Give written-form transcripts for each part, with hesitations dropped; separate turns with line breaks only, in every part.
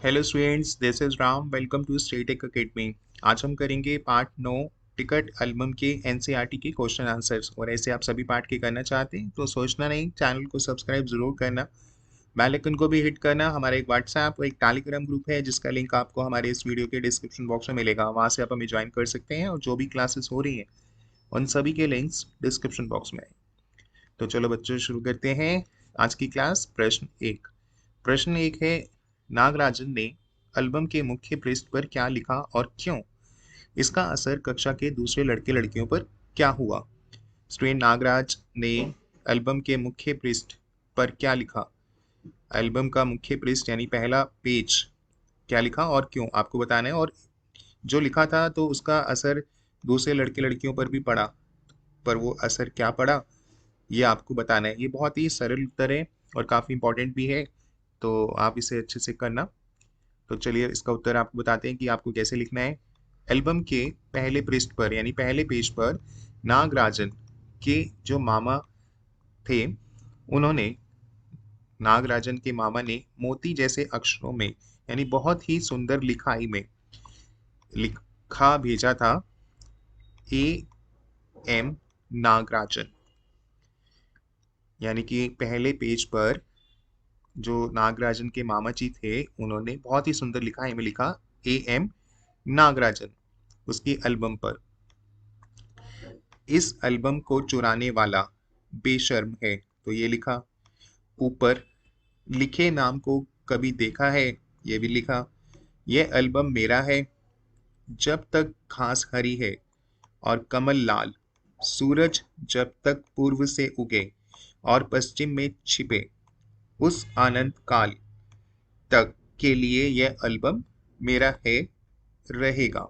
Hello students, this is Ram. Welcome to स्टेटेक academy. आज हम करेंगे पार्ट 9 टिकट एल्बम के एनसीईआरटी के क्वेश्चन आंसर्स। और ऐसे आप सभी पार्ट के करना चाहते हैं तो सोचना नहीं, चैनल को सब्सक्राइब जरूर करना, बेल आइकन को भी हिट करना। हमारा एक व्हाट्सएप और एक टेलीग्राम ग्रुप है जिसका लिंक आपको हमारे इस वीडियो के डिस्क्रिप्शन बॉक्स में मिलेगा। वहाँ से आप हमें ज्वाइन कर सकते हैं और जो भी क्लासेस हो रही हैं उन सभी के लिंक्स डिस्क्रिप्शन बॉक्स में है। तो चलो बच्चों, शुरू करते हैं आज की क्लास। प्रश्न एक है, नागराजन ने एल्बम के मुख्य पृष्ठ पर क्या लिखा और क्यों? इसका असर कक्षा के दूसरे लड़के लड़कियों पर क्या हुआ? स्टूडेंट, नागराज ने एल्बम के मुख्य पृष्ठ पर क्या लिखा? एल्बम का मुख्य पृष्ठ यानी पहला पेज क्या लिखा और क्यों, आपको बताना है। और जो लिखा था तो उसका असर दूसरे लड़के लड़कियों पर भी पड़ा, पर वो असर क्या पड़ा ये आपको बताना है। ये बहुत ही सरल उत्तर है और काफ़ी इंपॉर्टेंट भी है, तो आप इसे अच्छे से करना। तो चलिए इसका उत्तर आपको बताते हैं कि आपको कैसे लिखना है। एल्बम के पहले पृष्ठ पर यानी पहले पेज पर नागराजन के जो मामा थे, उन्होंने नागराजन के मामा ने मोती जैसे अक्षरों में यानी बहुत ही सुंदर लिखाई में लिखा भेजा था, ए एम नागराजन। यानी कि पहले पेज पर जो नागराजन के मामा जी थे उन्होंने बहुत ही सुंदर लिखाई में लिखा ए एम नागराजन उसकी एल्बम पर। इस एल्बम को चुराने वाला बेशर्म है, तो ये लिखा। ऊपर लिखे नाम को कभी देखा है, ये भी लिखा। यह एल्बम मेरा है। जब तक घास हरी है और कमल लाल, सूरज जब तक पूर्व से उगे और पश्चिम में छिपे, उस अनंत काल तक के लिए यह एल्बम मेरा है, रहेगा।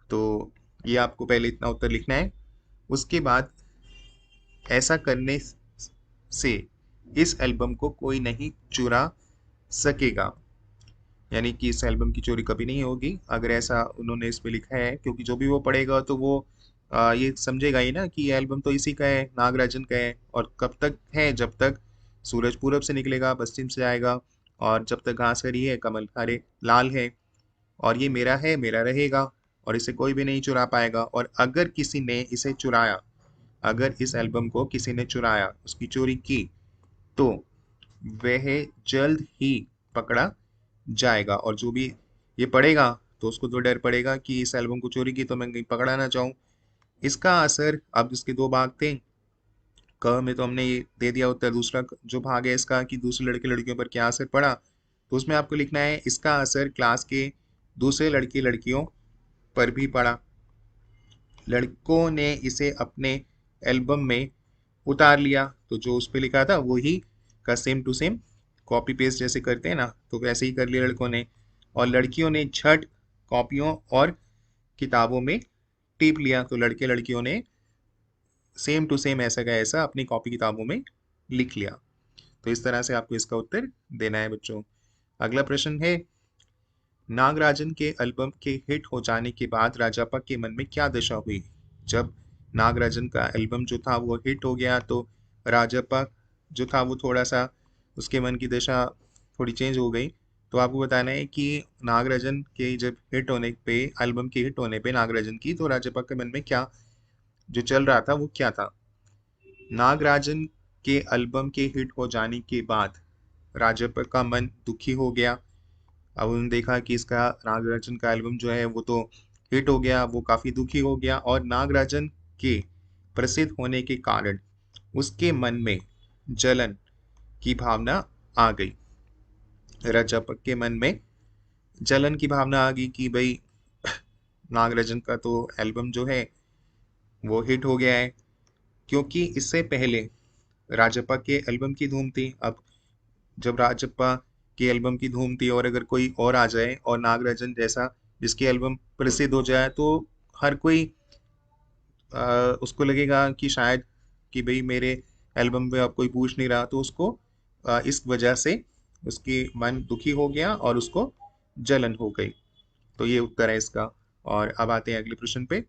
तो ये आपको पहले इतना उत्तर लिखना है। उसके बाद ऐसा करने से इस एल्बम को कोई नहीं चुरा सकेगा, यानी कि इस एल्बम की चोरी कभी नहीं होगी अगर ऐसा उन्होंने इसमें लिखा है। क्योंकि जो भी वो पढ़ेगा तो वो ये समझेगा ही ना कि ये एल्बम तो इसी का है, नागराजन का है। और कब तक है? जब तक सूरज पूरब से निकलेगा, पश्चिम से आएगा, और जब तक घास हरी है, कमल हरे लाल है, और ये मेरा है, मेरा रहेगा, और इसे कोई भी नहीं चुरा पाएगा। और अगर किसी ने इसे चुराया, अगर इस एल्बम को किसी ने चुराया, उसकी चोरी की, तो वह जल्द ही पकड़ा जाएगा। और जो भी ये पढ़ेगा तो उसको तो डर पड़ेगा कि इस एल्बम को चोरी की तो मैं कहीं पकड़ा ना जाऊं। इसका असर, अब इसके दो भाग थे। क में तो हमने ये दे दिया उत्तर। दूसरा जो भाग है इसका कि दूसरे लड़के लड़कियों पर क्या असर पड़ा, तो उसमें आपको लिखना है इसका असर क्लास के दूसरे लड़के लड़कियों पर भी पड़ा। लड़कों ने इसे अपने एल्बम में उतार लिया, तो जो उस पर लिखा था वही का same to same copy paste जैसे करते हैं ना, तो वैसे ही कर लिया लड़कों ने। और लड़कियों ने झट कॉपियों और किताबों में टिप लिया, तो लड़के लड़कियों ने सेम टू सेम ऐसा का ऐसा अपनी कॉपी किताबों में लिख लिया। तो इस तरह से आपको इसका उत्तर देना है बच्चों। अगला प्रश्न है, नागराजन के एल्बम के हिट हो जाने के बाद राजापा के मन में क्या दशा हुई? जब नागराजन का एल्बम जो था वो हिट हो गया तो राजापा जो था वो थोड़ा सा, उसके मन की दशा थोड़ी चेंज हो गई। तो आपको बताना है कि नागराजन के जब हिट होने पे, एल्बम के हिट होने पे नागराजन की, तो राजापा के मन में क्या जो चल रहा था वो क्या था। नागराजन के एल्बम के हिट हो जाने के बाद राजापा का मन दुखी हो गया। अब उन्होंने देखा कि इसका नागराजन का एल्बम जो है वो तो हिट हो गया, वो काफी दुखी हो गया। और नागराजन के प्रसिद्ध होने के कारण उसके मन में जलन की भावना आ गई। राजापक के मन में जलन की भावना आ गई कि भाई नागराजन का तो एल्बम जो है वो हिट हो गया है। क्योंकि इससे पहले राजप्पा के एल्बम की धूम थी। अब जब राजप्पा की एल्बम की धूम थी और अगर कोई और आ जाए और नागराजन जैसा जिसकी एल्बम प्रसिद्ध हो जाए, तो हर कोई उसको लगेगा कि शायद कि भाई मेरे एल्बम पे अब कोई पूछ नहीं रहा, तो उसको इस वजह से उसकी मन दुखी हो गया और उसको जलन हो गई। तो ये उत्तर है इसका। और अब आते हैं अगले प्रश्न पे।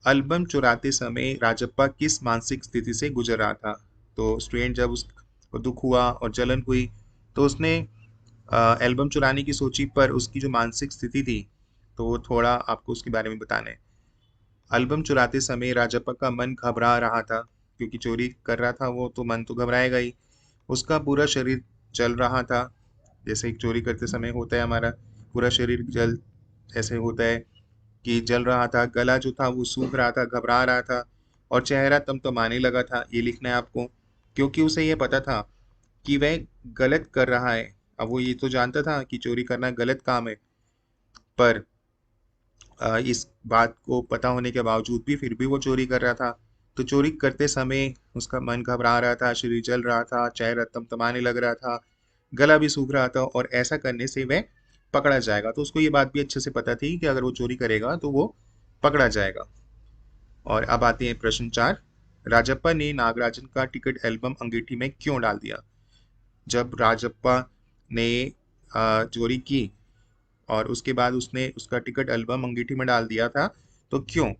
एल्बम चुराते समय राजप्पा किस मानसिक स्थिति से गुजर रहा था? तो स्टूडेंट, जब उसको दुख हुआ और जलन हुई तो उसने एल्बम चुराने की सोची पर उसकी जो मानसिक स्थिति थी, तो वो थोड़ा आपको उसके बारे में बताना है। एल्बम चुराते समय राजप्पा का मन घबरा रहा था, क्योंकि चोरी कर रहा था वो, तो मन तो घबराएगा ही। उसका पूरा शरीर जल रहा था, जैसे एक चोरी करते समय होता है, हमारा पूरा शरीर जल ऐसे होता है कि जल रहा था। गला जो था वो सूख रहा था, घबरा रहा था, और चेहरा तमतमाने लगा था। ये लिखना है आपको, क्योंकि उसे ये पता था कि वह गलत कर रहा है। अब वो ये तो जानता था कि चोरी करना गलत काम है, पर इस बात को पता होने के बावजूद भी फिर भी वो चोरी कर रहा था। तो चोरी करते समय उसका मन घबरा रहा था, शरीर जल रहा था, चेहरा तमतमाने लग रहा था, गला भी सूख रहा था, और ऐसा करने से वह पकड़ा जाएगा। तो उसको ये बात भी अच्छे से पता थी कि अगर वो चोरी करेगा तो वो पकड़ा जाएगा। और अब आते हैं प्रश्न 4। राजप्पा ने नागराजन का टिकट एल्बम अंगीठी में क्यों डाल दिया? जब राजप्पा ने चोरी की और उसके बाद उसने उसका टिकट एल्बम अंगीठी में डाल दिया था, तो क्यों?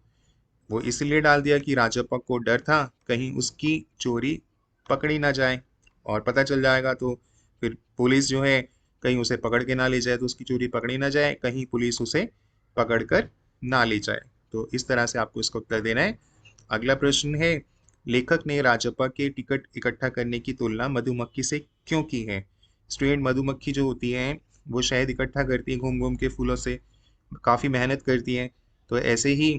वो इसलिए डाल दिया कि राजप्पा को डर था कहीं उसकी चोरी पकड़ी ना जाए, और पता चल जाएगा तो फिर पुलिस जो है कहीं उसे पकड़ के ना ले जाए, तो उसकी चोरी पकड़ी ना जाए, कहीं पुलिस उसे पकड़ कर ना ले जाए। तो इस तरह से आपको इसका उत्तर देना है। अगला प्रश्न है, लेखक ने राजप्पा के टिकट इकट्ठा करने की तुलना मधुमक्खी से क्यों की है? स्टूडेंट, मधुमक्खी जो होती है वो शहद इकट्ठा करती है घूम घूम के फूलों से, काफ़ी मेहनत करती हैं। तो ऐसे ही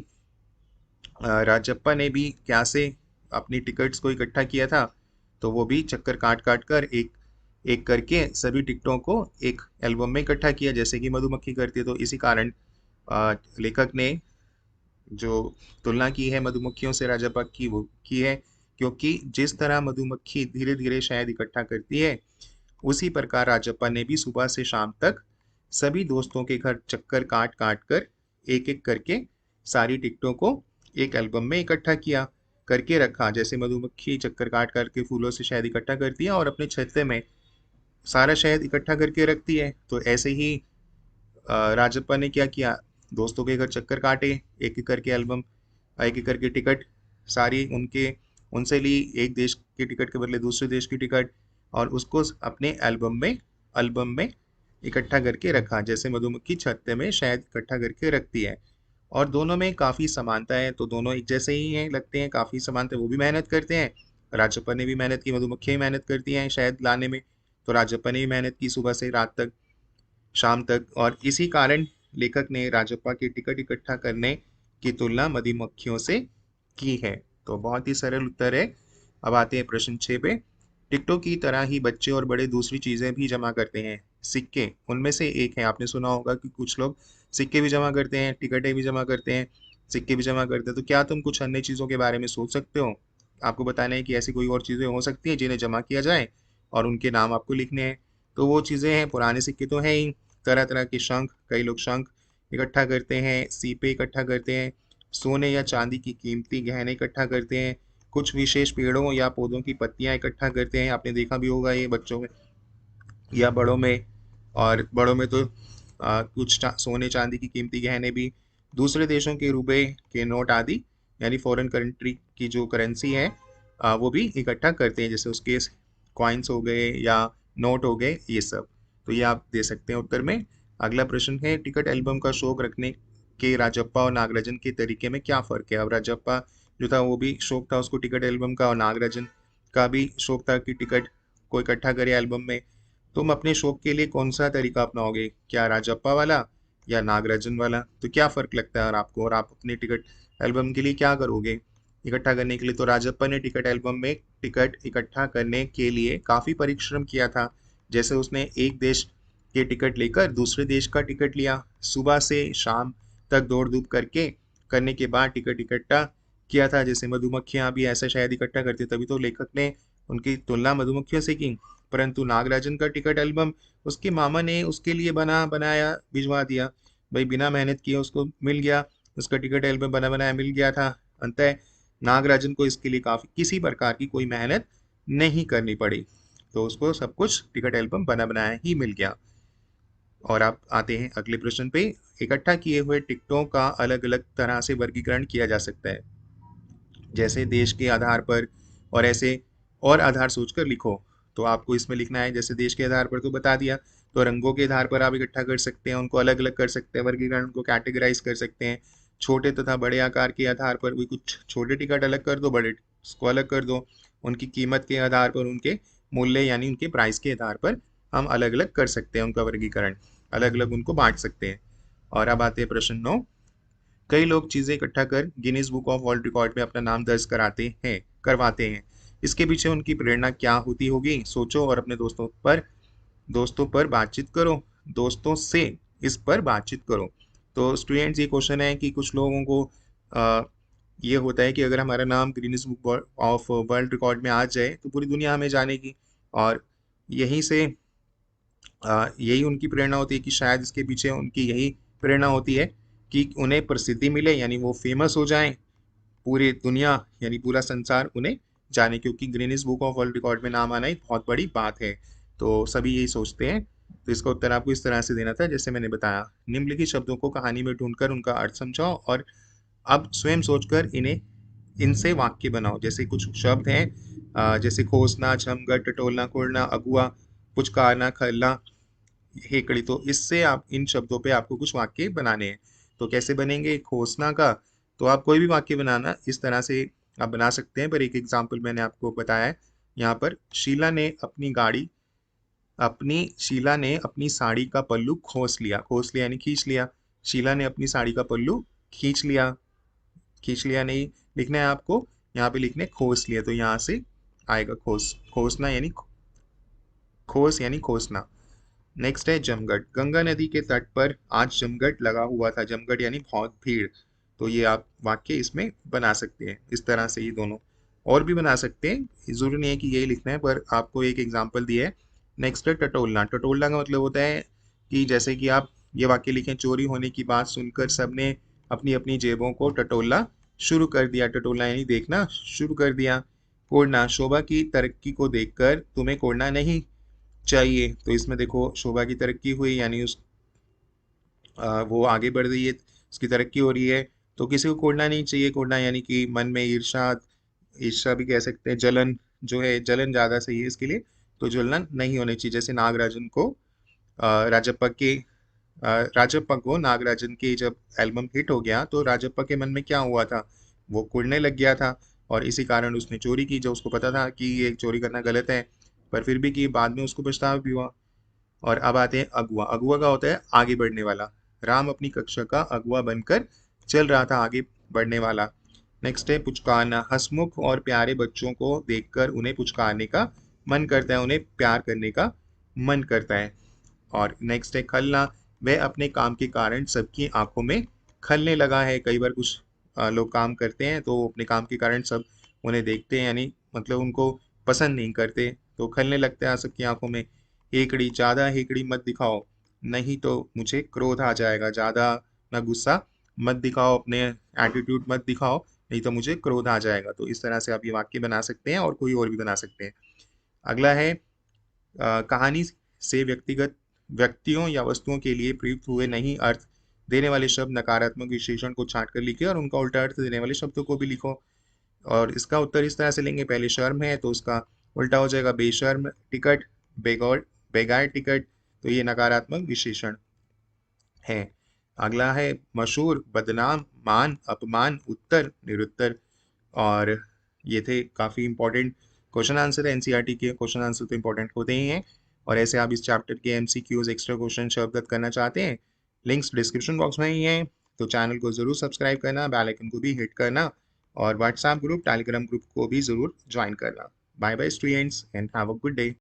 राजप्पा ने भी क्या से अपनी टिकट्स को इकट्ठा किया था, तो वो भी चक्कर काट काट कर एक एक करके सभी टिकटों को एक एल्बम में इकट्ठा किया, जैसे कि मधुमक्खी करती है। तो इसी कारण लेखक ने जो तुलना की है मधुमक्खियों से राजप्पा की, वो की है, क्योंकि जिस तरह मधुमक्खी धीरे धीरे शहद इकट्ठा करती है, उसी प्रकार राजप्पा ने भी सुबह से शाम तक सभी दोस्तों के घर चक्कर काट काट कर एक एक करके सारी टिकटों को एक एल्बम में इकट्ठा किया, करके रखा। जैसे मधुमक्खी चक्कर काट करके फूलों से शहद इकट्ठा करती है और अपने छत्ते में सारा शहद इकट्ठा करके रखती है, तो ऐसे ही राजप्पा ने क्या किया, दोस्तों के घर चक्कर काटे, एक एक करके एल्बम, एक एक करके टिकट सारी उनके उनसे ली, एक देश के टिकट के बदले दूसरे देश की टिकट, और उसको अपने एल्बम में इकट्ठा करके रखा, जैसे मधुमक्खी छत्ते में शहद इकट्ठा करके रखती है। और दोनों में काफ़ी समानता है, तो दोनों एक जैसे ही हैं, लगते हैं काफ़ी समानता है। वो भी मेहनत करते हैं, राजप्पा ने भी मेहनत की, मधुमक्खियाँ भी मेहनत करती हैं शहद लाने में, तो राजप्पा ने भी मेहनत की सुबह से रात तक, शाम तक, और इसी कारण लेखक ने राजप्पा के टिकट इकट्ठा करने की तुलना मधुमक्खियों से की है। तो बहुत ही सरल उत्तर है। अब आते हैं प्रश्न 6 पे। टिकटों की तरह ही बच्चे और बड़े दूसरी चीजें भी जमा करते हैं, सिक्के उनमें से एक है। आपने सुना होगा कि कुछ लोग सिक्के भी जमा करते हैं, टिकटें भी जमा करते हैं, सिक्के भी जमा करते हैं। तो क्या तुम कुछ अन्य चीजों के बारे में सोच सकते हो? आपको बताना है कि ऐसी कोई और चीजें हो सकती हैं जिन्हें जमा किया जाए, और उनके नाम आपको लिखने हैं। तो वो चीजें हैं, पुराने सिक्के तो हैं ही, तरह तरह के शंख, कई लोग शंख इकट्ठा करते हैं, सीपे इकट्ठा करते हैं, सोने या चांदी की कीमती गहने इकट्ठा करते हैं, कुछ विशेष पेड़ों या पौधों की पत्तियां इकट्ठा करते हैं। आपने देखा भी होगा ये बच्चों में या बड़ों में। और बड़ों में तो कुछ सोने चांदी की कीमती गहने भी, दूसरे देशों के रुपए के नोट आदि, यानी फॉरेन कंट्री की जो करेंसी है, वो भी इकट्ठा करते हैं, जैसे उसके कॉइन्स हो गए या नोट हो गए, ये सब। तो ये आप दे सकते हैं उत्तर में। अगला प्रश्न है, टिकट एल्बम का शौक रखने के राजप्पा और नागराजन के तरीके में क्या फ़र्क है? अब राजप्पा जो था वो भी शौक था उसको टिकट एल्बम का, और नागराजन का भी शौक था कि टिकट को इकट्ठा करे एल्बम में। तुम अपने शौक के लिए कौन सा तरीका अपनाओगे, क्या राजप्पा वाला या नागराजन वाला? तो क्या फ़र्क लगता है और आपको, और आप अपने टिकट एल्बम के लिए क्या करोगे इकट्ठा करने के लिए? तो राजप्पा ने टिकट एल्बम में टिकट इकट्ठा करने के लिए काफ़ी परिश्रम किया था। जैसे उसने एक देश के टिकट लेकर दूसरे देश का टिकट लिया, सुबह से शाम तक दौड़ धूप करके करने के बाद टिकट इकट्ठा किया था। जैसे मधुमक्खियां भी ऐसा शायद इकट्ठा करती, तभी तो लेखक ने उनकी तुलना मधुमक्खियों से की। परंतु नागराजन का टिकट एल्बम उसके मामा ने उसके लिए बनाया भिजवा दिया, भाई बिना मेहनत किए उसको मिल गया, उसका टिकट एल्बम बना बनाया मिल गया था। अंततः नागराजन को इसके लिए काफी किसी प्रकार की कोई मेहनत नहीं करनी पड़ी, तो उसको सब कुछ टिकट एल्बम बना बनाया ही मिल गया। और आप आते हैं अगले प्रश्न पे। इकट्ठा किए हुए टिकटों का अलग अलग तरह से वर्गीकरण किया जा सकता है, जैसे देश के आधार पर, और ऐसे और आधार सोचकर लिखो। तो आपको इसमें लिखना है, जैसे देश के आधार पर तो बता दिया, तो रंगों के आधार पर आप इकट्ठा कर सकते हैं, उनको अलग अलग कर सकते हैं, वर्गीकरण को कैटेगराइज कर सकते हैं। छोटे तथा बड़े आकार के आधार पर भी कुछ छोटे टिकट अलग कर दो, बड़े उसको अलग कर दो। उनकी कीमत के आधार पर, उनके मूल्य यानी उनके प्राइस के आधार पर हम अलग अलग कर सकते हैं उनका वर्गीकरण, अलग अलग उनको बांट सकते हैं। और अब आते हैं प्रश्न 9। कई लोग चीजें इकट्ठा कर Guinness book of world record में अपना नाम दर्ज करवाते हैं। इसके पीछे उनकी प्रेरणा क्या होती होगी? सोचो और अपने दोस्तों पर बातचीत करो, दोस्तों से इस पर बातचीत करो। तो स्टूडेंट्स, ये क्वेश्चन है कि कुछ लोगों को आ, ये होता है कि अगर हमारा नाम Guinness book of world record में आ जाए तो पूरी दुनिया हमें जानेगी, और यहीं से यही उनकी प्रेरणा होती है कि शायद इसके पीछे उनकी यही प्रेरणा होती है कि उन्हें प्रसिद्धि मिले, यानी वो फेमस हो जाएं, पूरी दुनिया यानी पूरा संसार उन्हें जाने, क्योंकि Guinness book of world record में नाम आना एक बहुत बड़ी बात है। तो सभी यही सोचते हैं। तो इसका उत्तर आपको इस तरह से देना था जैसे मैंने बताया। निम्नलिखित शब्दों को कहानी में ढूंढकर उनका अर्थ समझाओ और अब स्वयं सोचकर इनसे वाक्य बनाओ। जैसे कुछ शब्द हैं, जैसे खोसना, चमगट, टटोलना, कुड़ना, अगुआ, पुचकारना, खल्ला, हेकड़ी। तो इससे आप इन शब्दों पे आपको कुछ वाक्य बनाने हैं। तो कैसे बनेंगे? खोसना का, तो आप कोई भी वाक्य बनाना इस तरह से आप बना सकते हैं, पर एक एग्जाम्पल मैंने आपको बताया है यहाँ पर। शीला ने अपनी साड़ी का पल्लू खोस लिया। खोस लिया यानी खींच लिया। शीला ने अपनी साड़ी का पल्लू खींच लिया। खींच लिया नहीं लिखना है आपको, यहाँ पे लिखने खोस लिया, तो यहाँ से आएगा खोसना यानी खोस यानी खोसना। नेक्स्ट है जमघट। गंगा नदी के तट पर आज जमघट लगा हुआ था। जमघट यानी बहुत भीड़। तो ये आप वाक्य इसमें बना सकते हैं इस तरह से। ये दोनों और भी बना सकते हैं, जरूरी नहीं है कि यही लिखना है, पर आपको एक एग्जाम्पल दिया है। नेक्स्ट है टटोलना। टटोलना का मतलब होता है कि जैसे कि आप ये वाक्य लिखें, चोरी होने की बात सुनकर सबने अपनी अपनी जेबों को टटोलना शुरू कर दिया। टटोलना यानी देखना शुरू कर दिया। कोड़ना, शोभा की तरक्की को देखकर तुम्हें कोड़ना नहीं चाहिए। तो इसमें देखो शोभा की तरक्की हुई यानी वो आगे बढ़ रही है, उसकी तरक्की हो रही है, तो किसी को कोड़ना नहीं चाहिए। कोड़ना यानी कि मन में ईर्षा, ईर्षा भी कह सकते हैं, जलन जो है, जलन ज्यादा सही है इसके लिए। तो जलन नहीं होनी चाहिए। जैसे नागराजन को राजप्पा के राजप्पा को नागराजन की जब एल्बम हिट हो गया तो राजप्पा के मन में क्या हुआ था? वो कुड़ने लग गया था, और इसी कारण उसने चोरी की। जो उसको पता था कि ये चोरी करना गलत है, पर फिर भी कि बाद में उसको पछतावा भी हुआ। और अब आते हैं अगुआ। अगुआ का होता है आगे बढ़ने वाला। राम अपनी कक्षा का अगुआ बनकर चल रहा था, आगे बढ़ने वाला। नेक्स्ट है पुचकारना। हंसमुख और प्यारे बच्चों को देखकर उन्हें पुचकारने का मन करता है, उन्हें प्यार करने का मन करता है। और नेक्स्ट है खलना। वह अपने काम के कारण सबकी आंखों में खलने लगा है। कई बार कुछ लोग काम करते हैं तो अपने काम के कारण सब उन्हें देखते हैं, यानी मतलब उनको पसंद नहीं करते, तो खलने लगते हैं सबकी आंखों में। हेकड़ी। ज्यादा हेकड़ी मत दिखाओ, नहीं तो मुझे क्रोध आ जाएगा। ज्यादा ना गुस्सा मत दिखाओ, अपने एटीट्यूड मत दिखाओ, नहीं तो मुझे क्रोध आ जाएगा। तो इस तरह से आप ये वाक्य बना सकते हैं, और कोई और भी बना सकते हैं। अगला है कहानी से व्यक्तिगत व्यक्तियों या वस्तुओं के लिए प्रयुक्त हुए नहीं अर्थ देने वाले शब्द नकारात्मक विशेषण को छांट कर लिखे और उनका उल्टा अर्थ देने वाले शब्दों को भी लिखो। और इसका उत्तर इस तरह से लेंगे। पहले शर्म है तो उसका उल्टा हो जाएगा बेशर्म टिकट, बेगौर बेगार टिकट। तो ये नकारात्मक विशेषण है। अगला है मशहूर, बदनाम, मान, अपमान, उत्तर, निरुत्तर। और ये थे काफ़ी इंपॉर्टेंट क्वेश्चन आंसर। एनसीईआरटी के क्वेश्चन आंसर तो इंपॉर्टेंट होते ही हैं, और ऐसे आप इस चैप्टर के एमसीक्यूज, एक्स्ट्रा क्वेश्चन शब्दगत करना चाहते हैं, लिंक्स डिस्क्रिप्शन बॉक्स में ही हैं। तो चैनल को ज़रूर सब्सक्राइब करना, बेल आइकन को भी हिट करना, और व्हाट्सएप ग्रुप, टेलीग्राम ग्रुप को भी ज़रूर ज्वाइन करना। Bye bye students and have a good day.